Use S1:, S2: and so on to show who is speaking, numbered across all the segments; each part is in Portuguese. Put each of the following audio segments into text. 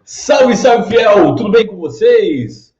S1: Salve, salve, fiel! Tudo bem com vocês?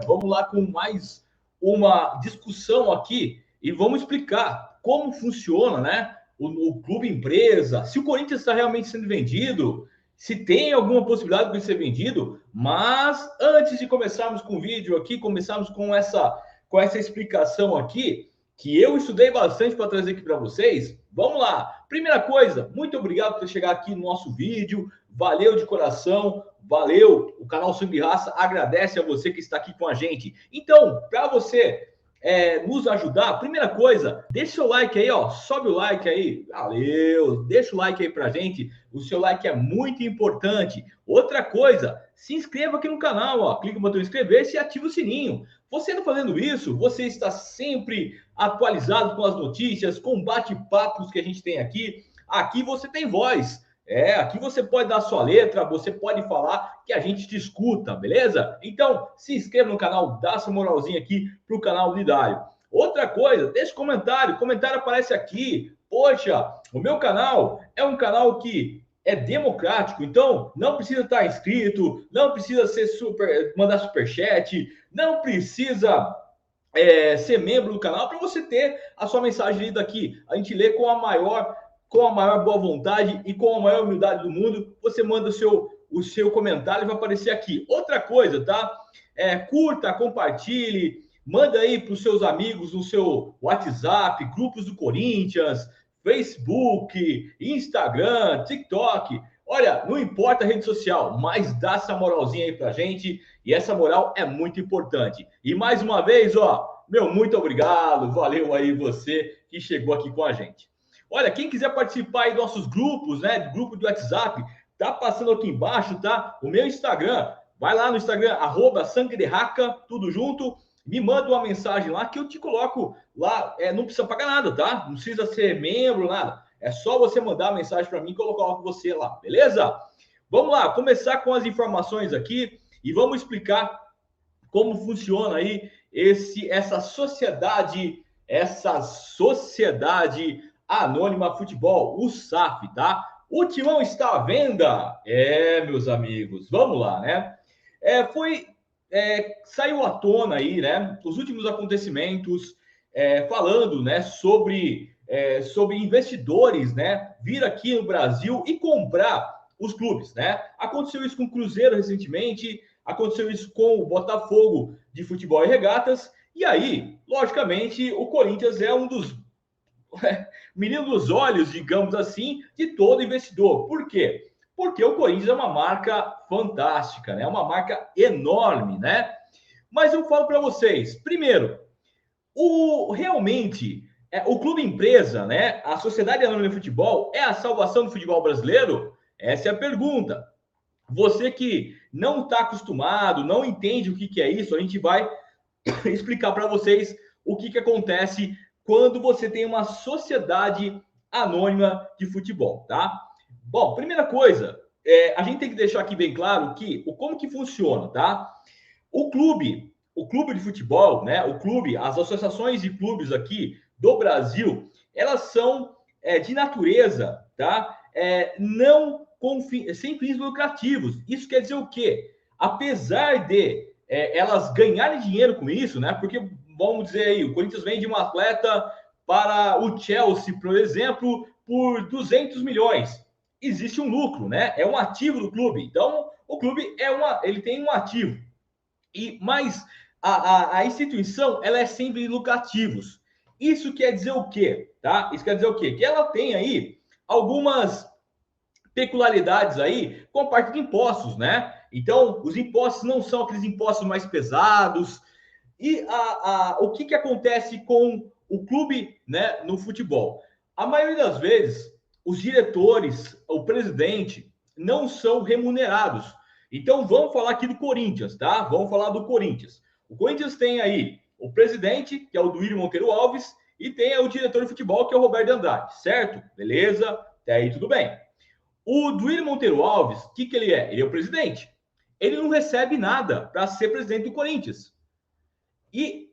S1: Vamos lá com mais uma discussão aqui e vamos explicar como funciona, né? O clube empresa, se o Corinthians está realmente sendo vendido, se tem alguma possibilidade de ser vendido. Mas antes de começarmos com o vídeo aqui, começarmos com essa explicação aqui, que eu estudei bastante para trazer aqui para vocês. Vamos lá! Primeira coisa, muito obrigado por chegar aqui no nosso vídeo. Valeu de coração, valeu. O canal Sangue e Raça agradece a você que está aqui com a gente. Então, para você nos ajudar, primeira coisa, deixa o seu like aí, ó. Sobe o like aí, valeu. Deixa o like aí pra gente. O seu like é muito importante. Outra coisa, se inscreva aqui no canal, ó. Clica no botão inscrever-se e ativa o sininho. Você não fazendo isso, você está sempre atualizado com as notícias, com bate-papos que a gente tem aqui. Aqui você tem voz. Aqui você pode dar sua letra, você pode falar que a gente te escuta, beleza? Então, se inscreva no canal, dá essa moralzinha aqui pro canal do Dário. Outra coisa, deixa comentário aparece aqui. Poxa, o meu canal é um canal que é democrático, então não precisa estar inscrito, não precisa mandar superchat, não precisa ser membro do canal para você ter a sua mensagem lida aqui. A gente lê com a maior boa vontade e com a maior humildade do mundo. Você manda o seu comentário e vai aparecer aqui. Outra coisa, tá? Curta, compartilhe, manda aí para os seus amigos no seu WhatsApp, grupos do Corinthians, Facebook, Instagram, TikTok. Olha, não importa a rede social, mas dá essa moralzinha aí pra gente. E essa moral é muito importante. E mais uma vez, ó, muito obrigado. Valeu aí você que chegou aqui com a gente. Olha, quem quiser participar aí dos nossos grupos, né? Grupo de WhatsApp, tá passando aqui embaixo, tá? O meu Instagram, vai lá no Instagram, @sanguederraca, tudo junto. Me manda uma mensagem lá que eu te coloco lá. Não precisa pagar nada, tá? Não precisa ser membro, nada. É só você mandar a mensagem para mim que eu coloco você lá, beleza? Vamos lá, começar com as informações aqui e vamos explicar como funciona aí essa sociedade Anônima Futebol, o SAF, tá? O Timão está à venda? Meus amigos, vamos lá, né? Saiu à tona aí, né? Os últimos acontecimentos falando, né? Sobre investidores, né? Vir aqui no Brasil e comprar os clubes, né? Aconteceu isso com o Cruzeiro recentemente, aconteceu isso com o Botafogo de Futebol e Regatas, e aí, logicamente, o Corinthians é um dos menino dos olhos, digamos assim, de todo investidor. Por quê? Porque o Corinthians é uma marca fantástica, né? É uma marca enorme, né? Mas eu falo para vocês, primeiro, realmente o clube empresa, né? A Sociedade Anônima de Futebol é a salvação do futebol brasileiro? Essa é a pergunta. Você que não está acostumado, não entende o que é isso, a gente vai explicar para vocês o que acontece quando você tem uma sociedade anônima de futebol, tá? Bom, primeira coisa, a gente tem que deixar aqui bem claro como que funciona, tá? O clube de futebol, né? As associações de clubes aqui do Brasil, elas são de natureza, tá? Sem fins lucrativos. Isso quer dizer o quê? Apesar de elas ganharem dinheiro com isso, né? Porque vamos dizer aí, o Corinthians vende um atleta para o Chelsea, por exemplo, por 200 milhões. Existe um lucro, né? É um ativo do clube. Então, o clube ele tem um ativo. Mas a instituição, ela é sempre lucrativos. Isso quer dizer o quê? Tá? Isso quer dizer o quê? Que ela tem aí algumas peculiaridades aí com a parte de impostos, né? Então, os impostos não são aqueles impostos mais pesados. E o que acontece com o clube, né, no futebol? A maioria das vezes, os diretores, o presidente, não são remunerados. Então, vamos falar aqui do Corinthians, tá? Vamos falar do Corinthians. O Corinthians tem aí o presidente, que é o Duílio Monteiro Alves, e tem o diretor de futebol, que é o Roberto Andrade, certo? Beleza? Até aí tudo bem. O Duílio Monteiro Alves, o que ele é? Ele é o presidente. Ele não recebe nada para ser presidente do Corinthians. E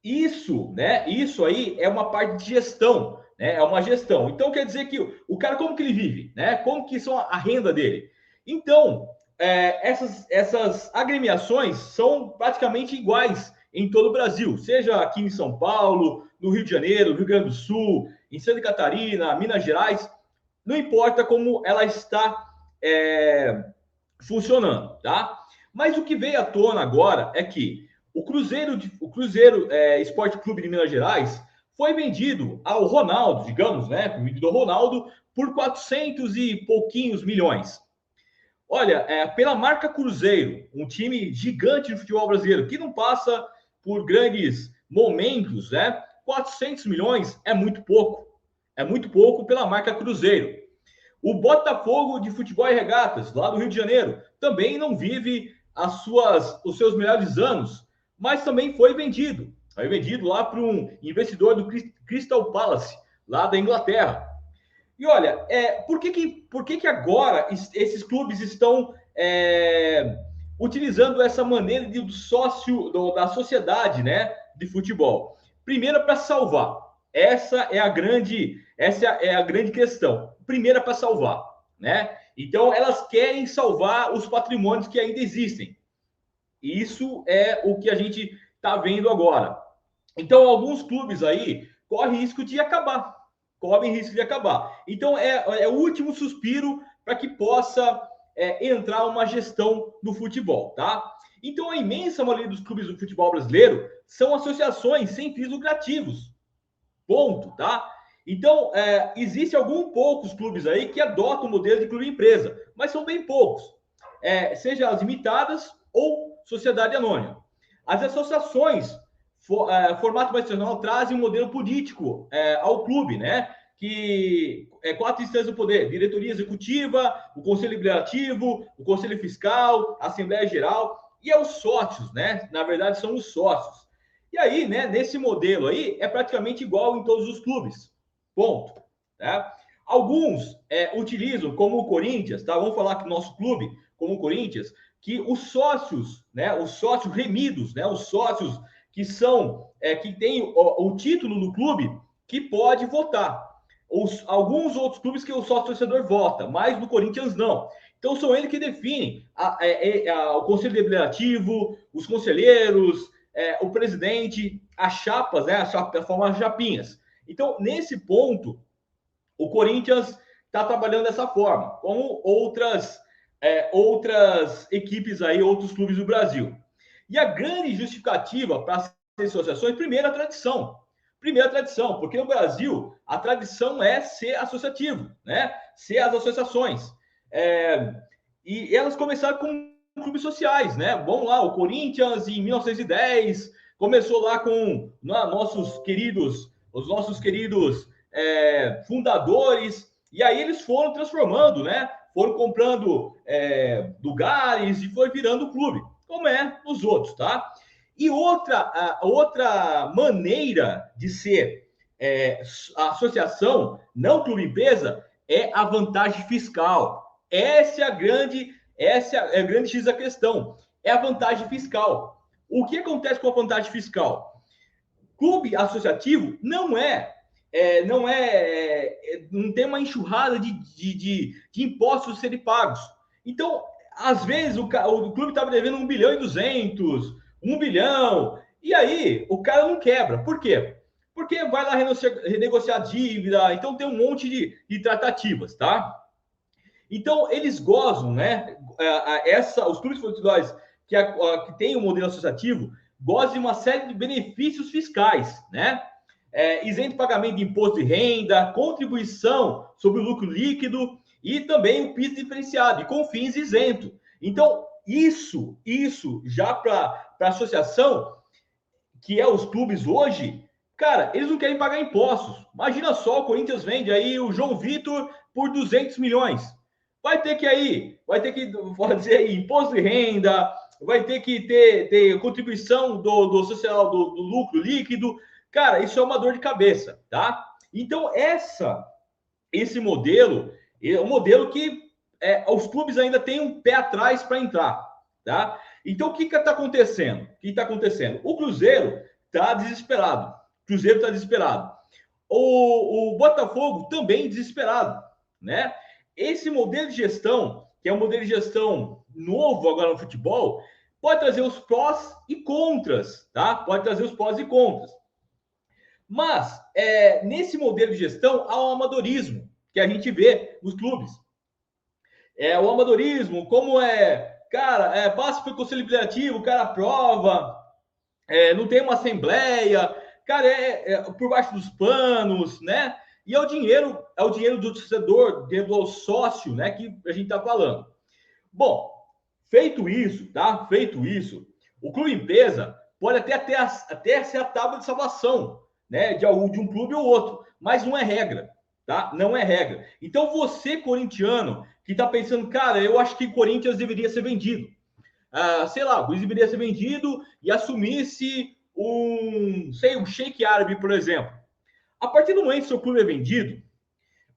S1: isso, né? Isso aí é uma parte de gestão, né? É uma gestão. Então quer dizer que o cara, como que ele vive, né? Como que são a renda dele? Então, essas agremiações são praticamente iguais em todo o Brasil, seja aqui em São Paulo, no Rio de Janeiro, no Rio Grande do Sul, em Santa Catarina, Minas Gerais, não importa como ela está funcionando, tá? Mas o que veio à tona agora é que o Cruzeiro Esporte Clube de Minas Gerais foi vendido ao Ronaldo, digamos, né? Vendido ao Ronaldo por 400 e pouquinhos milhões. Olha, pela marca Cruzeiro, um time gigante do futebol brasileiro, que não passa por grandes momentos, né? 400 milhões é muito pouco. É muito pouco pela marca Cruzeiro. O Botafogo de Futebol e Regatas, lá do Rio de Janeiro, também não vive os seus melhores anos, mas também foi vendido. Foi vendido lá para um investidor do Crystal Palace, lá da Inglaterra. E olha, por que agora esses clubes estão utilizando essa maneira do sócio, da sociedade, né, de futebol? Primeiro, para salvar. Essa é a grande questão. Primeiro, para salvar, né? Então, elas querem salvar os patrimônios que ainda existem. Isso é o que a gente está vendo agora. Então, alguns clubes aí correm risco de acabar. Correm risco de acabar. Então, é o último suspiro para que possa entrar uma gestão no futebol, tá? Então, a imensa maioria dos clubes do futebol brasileiro são associações sem fins lucrativos. Ponto, tá? Então, existe alguns poucos clubes aí que adotam o modelo de clube-empresa, mas são bem poucos. Seja as limitadas ou sociedade anônima. As associações, formato mais tradicional, trazem um modelo político ao clube, né? Que é 4 instâncias do poder: diretoria executiva, o conselho deliberativo, o conselho fiscal, a assembleia geral e aos sócios, né? Na verdade, são os sócios. E aí, né, nesse modelo aí, é praticamente igual em todos os clubes. Ponto. Tá? Alguns utilizam, como o Corinthians, tá? Vamos falar que o nosso clube, como o Corinthians, que os sócios, né, os sócios remidos, né, os sócios que são, que têm o título do clube, que pode votar. Alguns outros clubes que o sócio torcedor vota, mas no Corinthians não. Então são eles que definem o conselho deliberativo, os conselheiros, o presidente, as chapas, né, a forma chapinhas. Então, nesse ponto, o Corinthians está trabalhando dessa forma, como outras equipes aí, outros clubes do Brasil. E a grande justificativa para as associações, primeiro, a tradição. Primeira tradição, porque no Brasil a tradição é ser associativo, né? Ser as associações. E elas começaram com clubes sociais, né? Vamos lá, o Corinthians em 1910 começou lá com os nossos queridos fundadores, e aí eles foram transformando, né? Foram comprando lugares e foi virando clube, como é nos outros, tá? E outra maneira de ser a associação, não clube-empresa, é a vantagem fiscal. Essa é a grande X da questão. É a vantagem fiscal. O que acontece com a vantagem fiscal? Clube associativo não tem uma enxurrada de impostos a serem pagos. Então, às vezes, o clube estava devendo 1,2 bilhão, 1 bilhão, e aí o cara não quebra. Por quê? Porque vai lá renegociar a dívida, então tem um monte de tratativas, tá? Então, eles gozam, né? Os clubes futebolistas que têm o modelo associativo gozam de uma série de benefícios fiscais, né? Isento de pagamento de imposto de renda, contribuição sobre o lucro líquido e também o piso diferenciado, e com fins isento. Então, isso já para a associação, que é os clubes hoje, cara, eles não querem pagar impostos. Imagina só, o Corinthians vende aí o João Vitor por 200 milhões. Vai ter que fazer aí imposto de renda, vai ter que ter contribuição do social, do lucro líquido. Cara, isso é uma dor de cabeça, tá? Então, esse modelo é um modelo que os clubes ainda têm um pé atrás para entrar, tá? Então, o que está acontecendo? O que está acontecendo? O Cruzeiro está desesperado. O Cruzeiro está desesperado. O Botafogo também desesperado, né? Esse modelo de gestão, que é um modelo de gestão novo agora no futebol, pode trazer os prós e contras, tá? Pode trazer os prós e contras. Mas, nesse modelo de gestão, há um amadorismo que a gente vê nos clubes. O amadorismo, como cara, passa pelo conselho deliberativo, o cara aprova, não tem uma assembleia, cara, por baixo dos panos, né? E é o dinheiro do torcedor, do sócio, né? Que a gente tá falando. Bom, feito isso, tá? Feito isso, o clube empresa pode até ser a tábua de salvação, né? De um clube ou outro, mas não é regra, tá? Não é regra. Então você, corintiano, que tá pensando, cara, eu acho que o Corinthians deveria ser vendido. Sei lá, o Corinthians deveria ser vendido e assumisse um Sheik árabe, por exemplo. A partir do momento que o seu clube é vendido,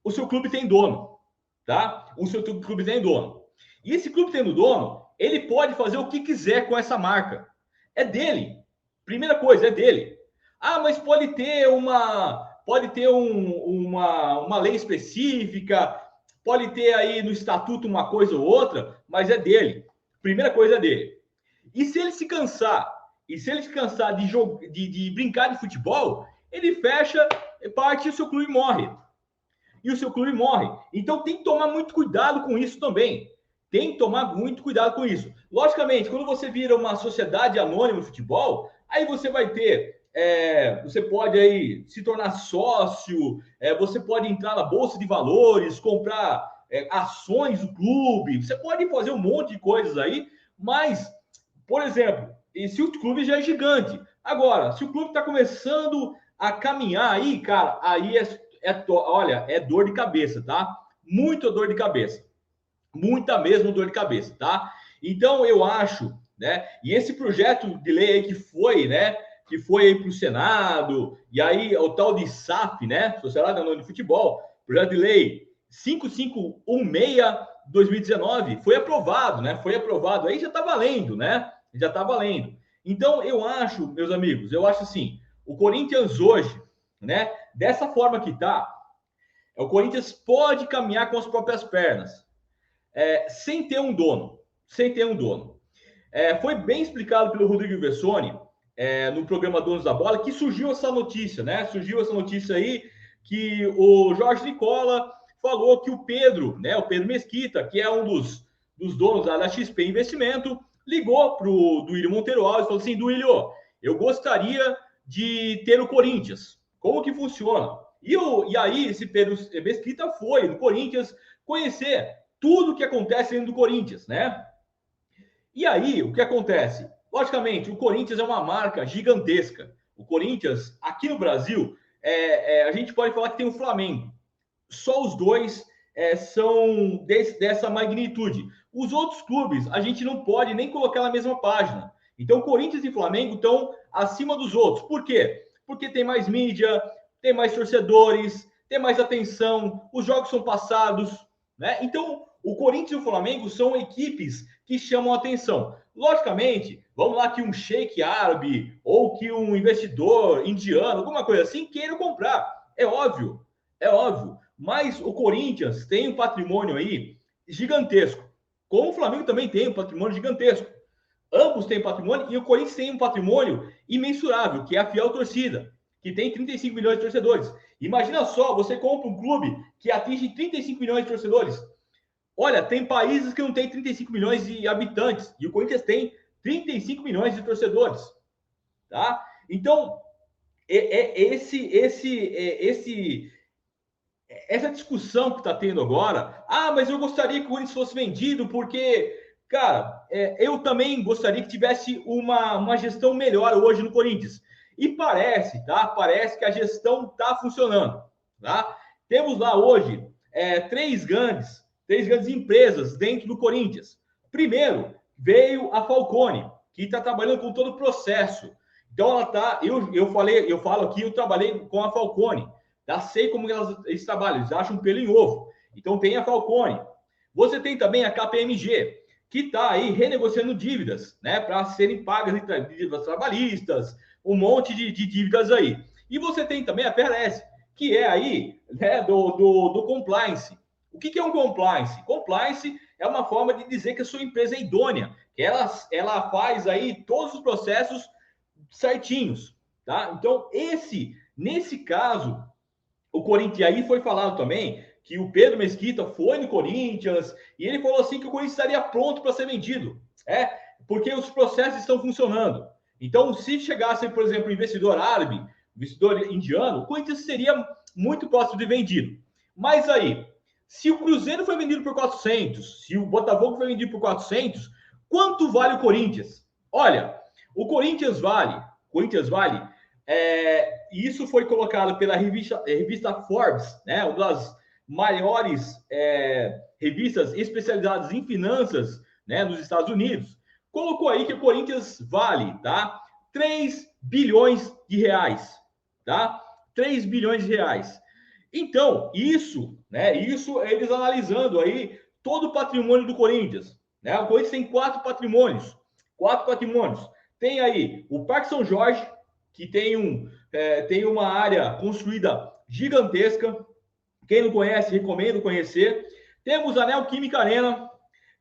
S1: o seu clube tem dono, tá? O seu clube tem dono. E esse clube tendo dono, ele pode fazer o que quiser com essa marca. É dele. Primeira coisa, é dele. Mas pode ter uma lei específica, pode ter aí no estatuto uma coisa ou outra, mas é dele. Primeira coisa é dele. E se ele se cansar, de brincar de futebol, ele fecha, parte e o seu clube morre. E o seu clube morre. Então tem que tomar muito cuidado com isso também. Tem que tomar muito cuidado com isso. Logicamente, quando você vira uma sociedade anônima de futebol, aí você vai ter, você pode aí se tornar sócio, você pode entrar na bolsa de valores, comprar ações do clube, você pode fazer um monte de coisas aí, mas, por exemplo, se o clube já é gigante, agora, se o clube está começando a caminhar aí, cara, aí olha, é dor de cabeça, tá? Muita dor de cabeça. Muita mesmo dor de cabeça, tá? Então, eu acho, né? E esse projeto de lei aí que foi, né? Que foi aí para o Senado, e aí o tal de SAF, né? Sociedade Anônima de Futebol, projeto de lei 5516/2019, foi aprovado, né? Foi aprovado, aí já tá valendo, né? Já tá valendo. Então, eu acho, meus amigos, eu acho assim, o Corinthians hoje, né? Dessa forma que tá, o Corinthians pode caminhar com as próprias pernas, sem ter um dono. Sem ter um dono. Foi bem explicado pelo Rodrigo Vessoni, no programa Donos da Bola, que surgiu essa notícia, né? Surgiu essa notícia aí que o Jorge Nicola falou que o Pedro, né? O Pedro Mesquita, que é um dos donos da XP Investimento, ligou para o Duílio Monteiro Alves e falou assim: Duílio, eu gostaria de ter o Corinthians. Como que funciona? E aí, esse Pedro Mesquita foi no Corinthians conhecer tudo o que acontece dentro do Corinthians, né? E aí, o que acontece? Logicamente, o Corinthians é uma marca gigantesca. O Corinthians, aqui no Brasil, a gente pode falar que tem o Flamengo. Só os dois são dessa magnitude. Os outros clubes, a gente não pode nem colocar na mesma página. Então, Corinthians e Flamengo estão acima dos outros. Por quê? Porque tem mais mídia, tem mais torcedores, tem mais atenção, os jogos são passados, né? Então, o Corinthians e o Flamengo são equipes que chamam a atenção. Logicamente, vamos lá que um sheik árabe ou que um investidor indiano, alguma coisa assim, queira comprar. É óbvio, é óbvio. Mas o Corinthians tem um patrimônio aí gigantesco. Como o Flamengo também tem um patrimônio gigantesco. Ambos têm patrimônio e o Corinthians tem um patrimônio imensurável, que é a fiel torcida, que tem 35 milhões de torcedores. Imagina só, você compra um clube que atinge 35 milhões de torcedores. Olha, tem países que não tem 35 milhões de habitantes e o Corinthians tem 35 milhões de torcedores, tá? Então, essa discussão que está tendo agora, mas eu gostaria que o Corinthians fosse vendido porque, cara, eu também gostaria que tivesse uma gestão melhor hoje no Corinthians. E parece, tá? Parece que a gestão está funcionando, tá? Temos lá hoje três grandes empresas dentro do Corinthians. Primeiro, veio a Falcone, que está trabalhando com todo o processo. Então ela tá, eu falo aqui, eu trabalhei com a Falcone, já sei como eles trabalham, eles acham um pelo em ovo. Então tem a Falcone. Você tem também a KPMG, que está aí renegociando dívidas, né, para serem pagas dívidas trabalhistas, um monte de dívidas aí. E você tem também a PRS, que é aí, né, do compliance. O que é um compliance? Compliance é uma forma de dizer que a sua empresa é idônea, que ela faz aí todos os processos certinhos, tá? Então, nesse caso, o Corinthians, aí foi falado também que o Pedro Mesquita foi no Corinthians e ele falou assim que o Corinthians estaria pronto para ser vendido, porque os processos estão funcionando. Então, se chegasse, por exemplo, um investidor árabe, investidor indiano, o Corinthians seria muito próximo de vendido. Mas aí, se o Cruzeiro foi vendido por 400, se o Botafogo foi vendido por 400, quanto vale o Corinthians? Olha, o Corinthians vale, e isso foi colocado pela revista Forbes, né, uma das maiores revistas especializadas em finanças, né, nos Estados Unidos. Colocou aí que o Corinthians vale, tá? 3 bilhões de reais, tá? 3 bilhões de reais. Então, isso eles analisando aí todo o patrimônio do Corinthians, né? O Corinthians tem quatro patrimônios. Tem aí o Parque São Jorge, que tem uma área construída gigantesca. Quem não conhece, recomendo conhecer. Temos a Neoquímica Arena,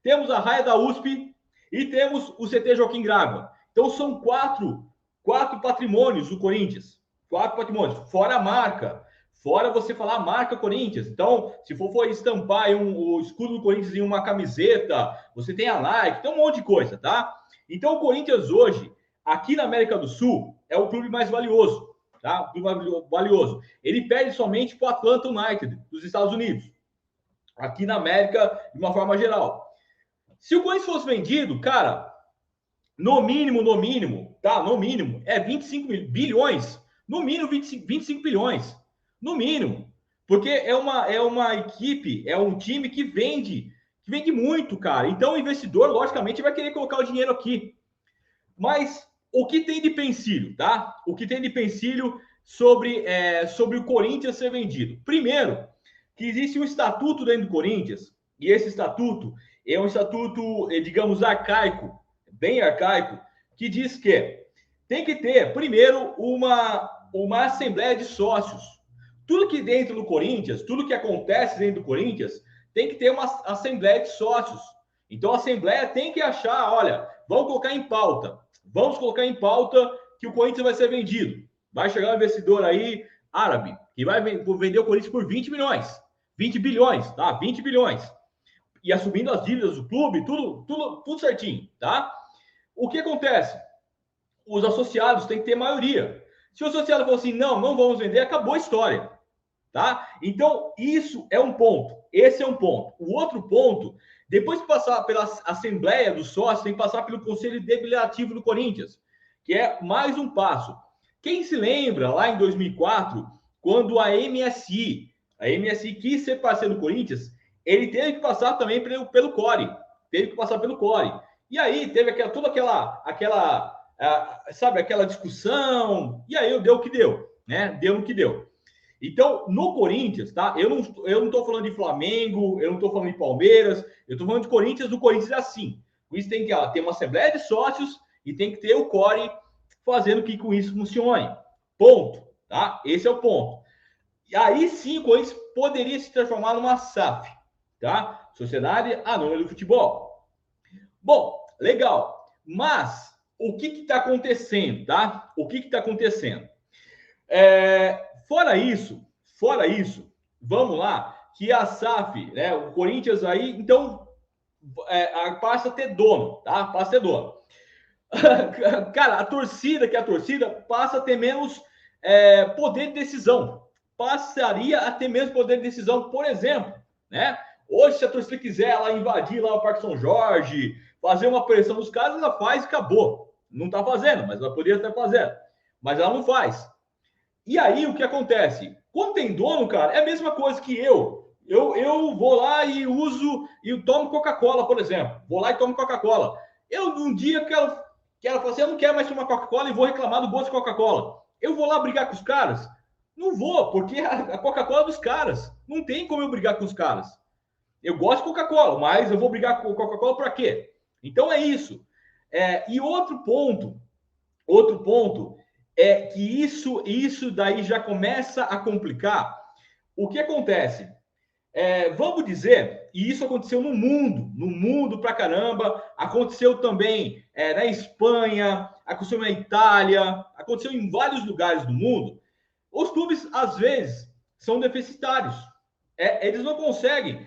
S1: temos a Raia da USP e temos o CT Joaquim Grava. Então são quatro patrimônios do Corinthians. 4 patrimônios, fora a marca. Fora você falar marca Corinthians. Então, se for estampar o escudo do Corinthians em uma camiseta, você tem a Nike, tem um monte de coisa, tá? Então, o Corinthians hoje, aqui na América do Sul, é o clube mais valioso, tá? O clube mais valioso. Ele perde somente para o Atlanta United, dos Estados Unidos. Aqui na América, de uma forma geral. Se o Corinthians fosse vendido, cara, no mínimo, tá? No mínimo, é 25 bilhões. No mínimo, 25 bilhões. No mínimo. Porque é uma equipe, é um time que vende muito, cara. Então, o investidor, logicamente, vai querer colocar o dinheiro aqui. Mas o que tem de pensilho, tá? O que tem de pensilho sobre o Corinthians ser vendido? Primeiro, que existe um estatuto dentro do Corinthians, e esse estatuto é um estatuto, digamos, arcaico, bem arcaico, que diz que tem que ter, primeiro, uma assembleia de sócios. Tudo que dentro do Corinthians, tudo que acontece dentro do Corinthians, tem que ter uma assembleia de sócios. Então, a assembleia tem que achar, olha, vamos colocar em pauta que o Corinthians vai ser vendido. Vai chegar um investidor aí, árabe, que vai vender o Corinthians por 20 milhões. 20 bilhões, tá? 20 bilhões. E assumindo as dívidas do clube, tudo certinho, tá? O que acontece? Os associados têm que ter maioria. Se o associado for assim, não vamos vender, acabou a história, tá? Então, isso é um ponto. Esse é um ponto. O outro ponto, depois de passar pela Assembleia dos Sócios, tem que passar pelo Conselho Deliberativo do Corinthians, que é mais um passo. Quem se lembra, lá em 2004, quando a MSI quis ser parceiro do Corinthians, ele teve que passar também pelo CORE. Teve que passar pelo CORE. E aí teve toda aquela discussão, e aí deu o que deu, né? Deu o que deu. Então, no Corinthians, tá? Eu não tô falando de Flamengo, eu não tô falando de Palmeiras, eu tô falando de Corinthians, do Corinthians é assim. O Corinthians tem que ter uma assembleia de sócios e tem que ter o CORE fazendo que com isso funcione. Ponto, tá? Esse é o ponto. E aí sim, o Corinthians poderia se transformar numa SAF, tá? Sociedade Anônima do Futebol. Bom, legal. Mas o que está acontecendo, tá? O que está acontecendo? Fora isso, vamos lá, que a SAF, né? O Corinthians aí, então, passa a ter dono, tá? Passa a ter dono. Cara, a torcida passa a ter menos poder de decisão. Passaria a ter menos poder de decisão, por exemplo, né? Hoje, se a torcida quiser ela invadir lá o Parque São Jorge, fazer uma pressão nos caras, ela faz e acabou. Não tá fazendo, mas ela poderia estar fazendo. Mas ela não faz. E aí, o que acontece? Quando tem dono, cara, é a mesma coisa que eu. Eu vou lá e uso e tomo Coca-Cola, por exemplo. Vou lá e tomo Coca-Cola. Eu, um dia, que ela fala assim, eu não quero mais tomar Coca-Cola e vou reclamar do gosto de Coca-Cola. Eu vou lá brigar com os caras? Não vou, porque a Coca-Cola é dos caras. Não tem como eu brigar com os caras. Eu gosto de Coca-Cola, mas eu vou brigar com Coca-Cola para quê? Então é isso. E outro ponto é que isso daí já começa a complicar. O que acontece? Vamos dizer, e isso aconteceu no mundo pra caramba, aconteceu também na Espanha, aconteceu na Itália, aconteceu em vários lugares do mundo. Os clubes, às vezes, são deficitários. Eles não conseguem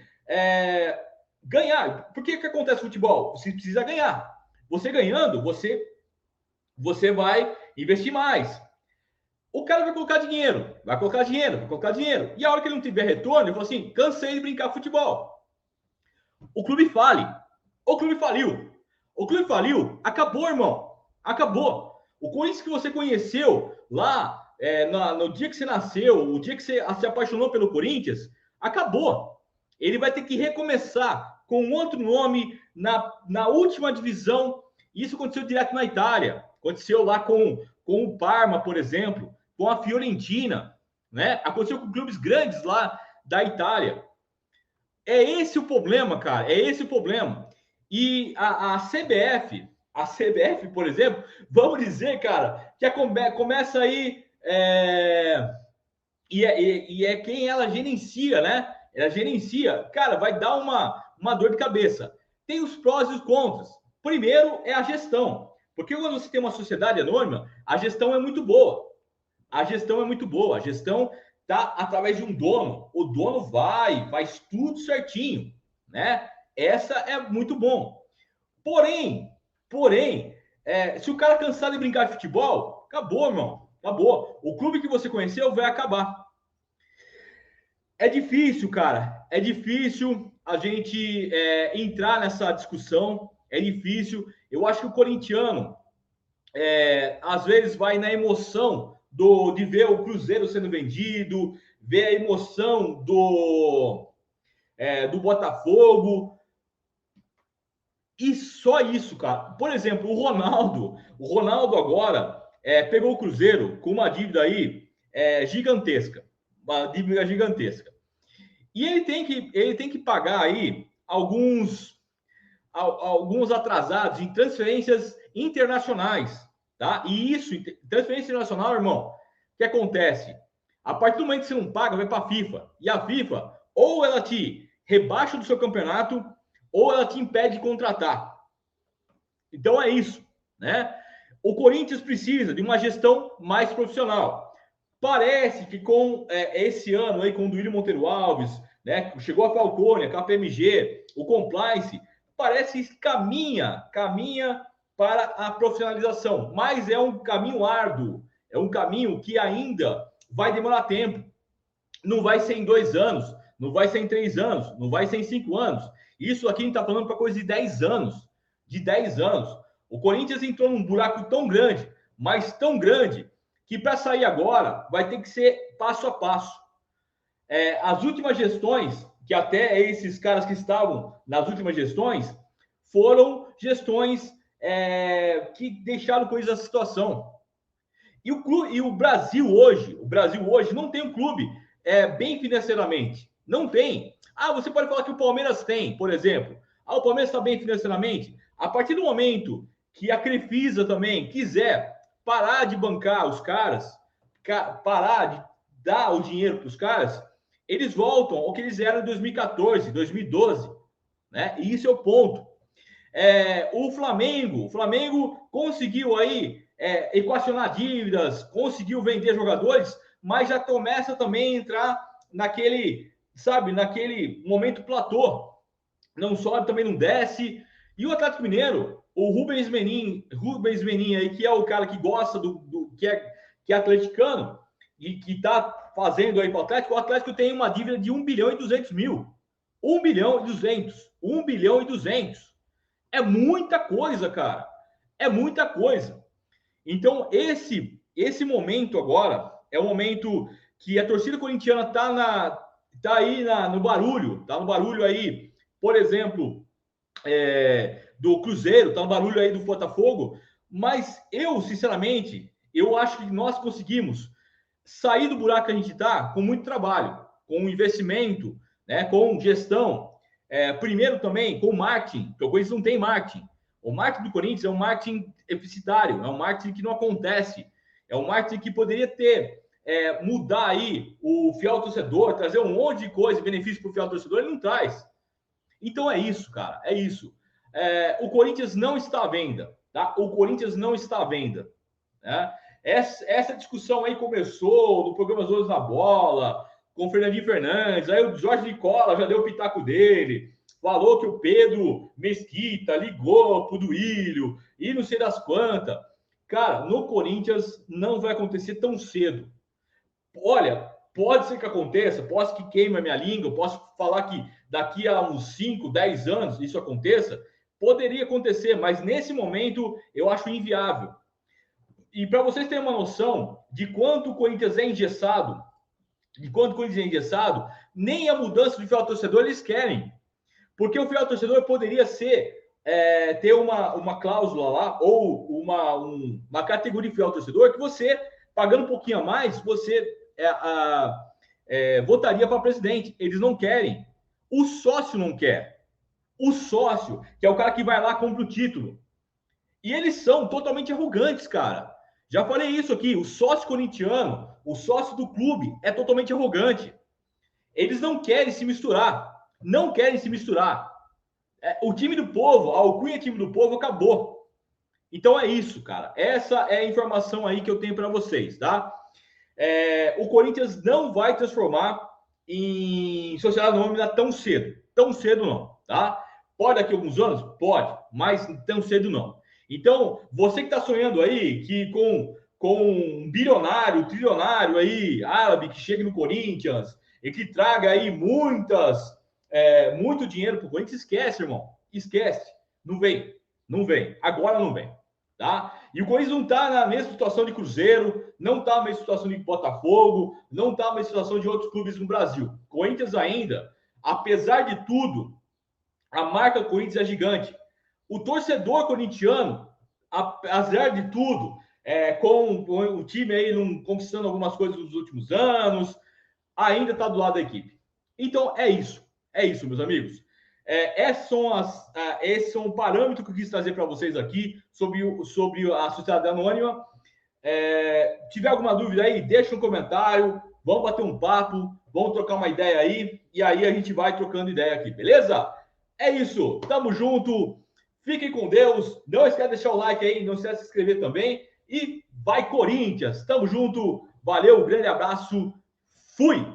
S1: ganhar. Por que acontece no futebol? Você precisa ganhar. Você ganhando, você vai investir mais. O cara vai colocar dinheiro, vai colocar dinheiro, vai colocar dinheiro. E a hora que ele não tiver retorno, ele fala assim, cansei de brincar futebol. O clube fale. O clube faliu. O clube faliu, acabou, irmão. Acabou. O Corinthians que você conheceu lá no dia que você nasceu, o dia que você se apaixonou pelo Corinthians, acabou. Ele vai ter que recomeçar com outro nome na última divisão. Isso aconteceu direto na Itália. Aconteceu lá com o Parma, por exemplo, com a Fiorentina, né? Aconteceu com clubes grandes lá da Itália. É esse o problema, cara. É esse o problema. E a CBF, por exemplo, vamos dizer, cara, que começa aí e é quem ela gerencia, né? Ela gerencia, cara, vai dar uma dor de cabeça. Tem os prós e os contras. Primeiro é a gestão, porque quando você tem uma sociedade anônima, a gestão é muito boa. A gestão é muito boa. A gestão tá através de um dono. O dono faz tudo certinho, né? Essa é muito bom. Porém, se o cara cansar de brincar de futebol, acabou, irmão. Acabou. O clube que você conheceu vai acabar. É difícil, cara. É difícil a gente entrar nessa discussão. É difícil. Eu acho que o corintiano, às vezes, vai na emoção de ver o Cruzeiro sendo vendido, ver a emoção do Botafogo. E só isso, cara. Por exemplo, o Ronaldo agora pegou o Cruzeiro com uma dívida aí gigantesca. Uma dívida gigantesca. E ele tem que pagar aí alguns atrasados em transferências internacionais, tá? E isso, transferência internacional, irmão, o que acontece? A partir do momento que você não paga, vai para a FIFA. E a FIFA, ou ela te rebaixa do seu campeonato, ou ela te impede de contratar. Então é isso, né? O Corinthians precisa de uma gestão mais profissional. Parece que com esse ano aí, com o Duílio Monteiro Alves, né? Chegou a Falcone, a KPMG, o Compliance, parece que caminha para a profissionalização, mas é um caminho árduo, é um caminho que ainda vai demorar tempo. Não vai ser em 2 anos, não vai ser em 3 anos, não vai ser em 5 anos. Isso aqui a gente está falando para coisa de 10 anos. De 10 anos. O Corinthians entrou num buraco tão grande, mas tão grande, que para sair agora vai ter que ser passo a passo. As últimas gestões, que até esses caras que estavam nas últimas gestões, foram gestões que deixaram coisas nessa situação. E o Brasil hoje não tem um clube bem financeiramente. Não tem. Você pode falar que o Palmeiras tem, por exemplo. O Palmeiras está bem financeiramente. A partir do momento que a Crefisa também quiser parar de bancar os caras, parar de dar o dinheiro para os caras, eles voltam ao que eles eram em 2014, 2012. Né? E isso é o ponto. O Flamengo conseguiu aí equacionar dívidas, conseguiu vender jogadores, mas já começa também a entrar naquele momento platô. Não sobe, também não desce. E o Atlético Mineiro, o Rubens Menin aí, que é o cara que gosta que é atleticano e que está fazendo aí para o Atlético tem uma dívida de 1 bilhão e 200 mil. 1 bilhão e 200. 1 bilhão e 200. É muita coisa, cara. É muita coisa. Então, esse momento agora é o momento que a torcida corintiana tá aí no barulho. Tá no barulho aí, por exemplo, do Cruzeiro, tá no barulho aí do Botafogo. Mas eu, sinceramente, eu acho que nós conseguimos sair do buraco que a gente está com muito trabalho, com investimento, né, com gestão. Primeiro também com marketing, porque o Corinthians não tem marketing. O marketing do Corinthians é um marketing deficitário, é um marketing que não acontece, é um marketing que poderia ter, mudar aí o fiel torcedor, trazer um monte de coisa, benefício para o fiel torcedor, ele não traz. Então é isso, cara, é isso. O Corinthians não está à venda, tá? O Corinthians não está à venda, né? Essa discussão aí começou no programa Zonas na Bola, com o Fernandinho Fernandes, aí o Jorge Nicola já deu o pitaco dele, falou que o Pedro Mesquita ligou pro Duílio e não sei das quantas. Cara, no Corinthians não vai acontecer tão cedo. Olha, pode ser que aconteça, posso que queime a minha língua, posso falar que daqui a uns 5, 10 anos isso aconteça, poderia acontecer, mas nesse momento eu acho inviável. E para vocês terem uma noção de quanto o Corinthians é engessado, nem a mudança do fiel torcedor eles querem. Porque o fiel torcedor poderia ter uma cláusula lá, ou uma categoria de fiel torcedor, que você, pagando um pouquinho a mais, você votaria para presidente. Eles não querem. O sócio não quer. O sócio, que é o cara que vai lá e compra o título. E eles são totalmente arrogantes, cara. Já falei isso aqui. O sócio corintiano, o sócio do clube, é totalmente arrogante. Eles não querem se misturar. Não querem se misturar. O time do povo, a alcunha time do povo acabou. Então é isso, cara. Essa é a informação aí que eu tenho para vocês, tá? O Corinthians não vai transformar em sociedade anônima tão cedo. Tão cedo não, tá? Pode daqui a alguns anos? Pode, mas tão cedo não. Então, você que está sonhando aí que com um bilionário, trilionário aí, árabe, que chegue no Corinthians e que traga aí muito dinheiro para o Corinthians, esquece, irmão. Esquece. Não vem. Não vem. Agora não vem. Tá? E o Corinthians não está na mesma situação de Cruzeiro, não está na mesma situação de Botafogo, não está na mesma situação de outros clubes no Brasil. Corinthians ainda, apesar de tudo, a marca Corinthians é gigante. O torcedor corintiano, apesar de tudo, com o time aí não conquistando algumas coisas nos últimos anos, ainda está do lado da equipe. Então é isso. É isso, meus amigos. Esses são o parâmetro que eu quis trazer para vocês aqui sobre a sociedade anônima. Tiver alguma dúvida aí, deixa um comentário, vamos bater um papo, vamos trocar uma ideia aí, e aí a gente vai trocando ideia aqui, beleza? É isso, tamo junto, fiquem com Deus, não esquece de deixar o like aí, não esquece de se inscrever também, e vai Corinthians, tamo junto, valeu, grande abraço, fui!